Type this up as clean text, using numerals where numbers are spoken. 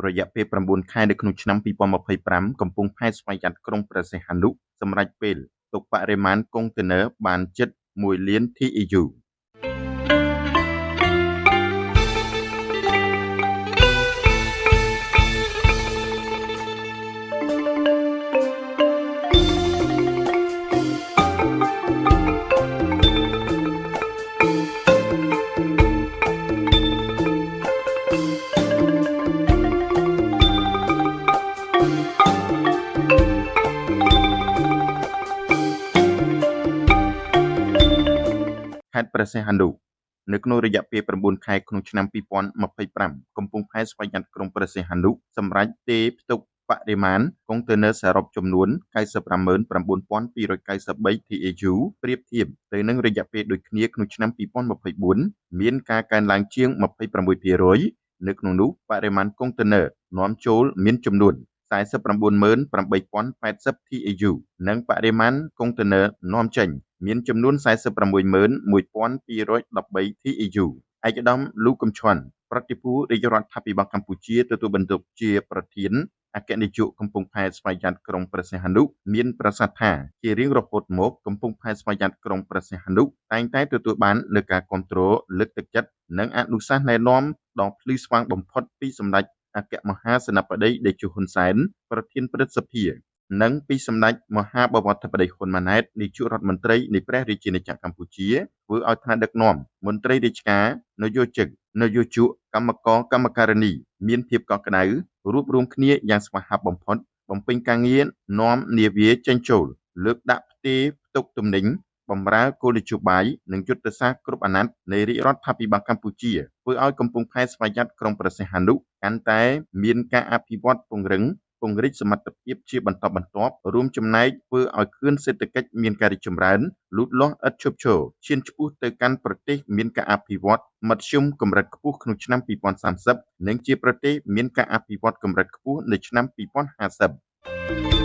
រយៈពេល9 ខែនៅក្នុងឆ្នាំ2025កំពុងផែនស្វ័យយ័តក្រុងព្រះសីហនុសម្រេចពេលផ្ទុកបរិមាណកុងតឺន័របានជិត1 លាន TEU ខេត្តព្រះសីហនុនៅក្នុងរយៈពេល9 ខែក្នុងឆ្នាំ2025កំពុងផែនស្វ័យយ័តក្រុងព្រះសីហនុសម្រាប់ទេផ្ទុកបរិមាណកុងតឺន័រសរុបចំនួន 959,293 TEU ប្រៀបធៀបទៅនឹងរយៈពេលដូចគ្នាក្នុងឆ្នាំ2024មានការកើនឡើងជាង 26% នៅក្នុងនោះបរិមាណកុងតឺន័រនាំចូលមានចំនួន 498,080 TEU និងបរិមាណកុងតឺន័រនាំចេញមានចំនួន 461,213 TEU ឯកឧត្តម លូ កំឈុន ប្រតិភូរាជរដ្ឋាភិបាលកម្ពុជាទទួលបន្ទុកជាប្រធានអគ្គនាយកកំពង់ផែស្វ័យយ័តក្រុងព្រះសីហនុមានប្រសាសន៍ថាជារៀងរហូតមកកំពង់ផែស្វ័យយ័តក្រុងព្រះសីហនុតែងតែទទួលបាននូវការគាំទ្រលើកទឹកចិត្តនិងអនុសាសន៍ណែនាំដ៏ភ្លឺស្វាងបំផុតពីសម្ដេចអគ្គមហាសេនាបតីតេជោ ហ៊ុនសែនប្រធានព្រឹទ្ធសភានិងពីសម្ដេចមហាបវរធិបតីហ៊ុនម៉ាណែតនាយករដ្ឋមន្ត្រីនៃព្រះរាជាណាចក្រកម្ពុជាធ្វើឲ្យថ្នាក់ដឹកនាំមន្ត្រីរាជការនយោជកនយោជកកម្មករកម្មការិនីមានភាពកក់ក្ដៅរួបរวมគ្នាយ៉ាងស្វាហាប់បំផុតបំពេញការងារនាំនាវាចេញចូលលើកដាក់ផ្ទេរផ្ទុកទំនិញបម្រើគោលនយោបាយនិងយុទ្ធសាស្ត្រគ្រប់អាណត្តិនៃរាជរដ្ឋាភិបាលកម្ពុជាធ្វើឲ្យកំពង់ផែស្វ័យយ័តក្រុងព្រះសីហនុកាន់តែមានការអភិវឌ្ឍពង្រីកសមត្ថភាពជាបន្តបន្ទាប់រួមចំណែកធ្វើឲ្យខឿនសេដ្ឋកិច្ចមានការរីកចម្រើនលូតលាស់ឥតឈប់ឈរឈានឆ្ពោះទៅកាន់ប្រទេសមានការអភិវឌ្ឍមធ្យមកម្រិតខ្ពស់ក្នុងឆ្នាំ2030និងជាប្រទេសមានការអភិវឌ្ឍកម្រិតខ្ពស់នៅឆ្នាំ2050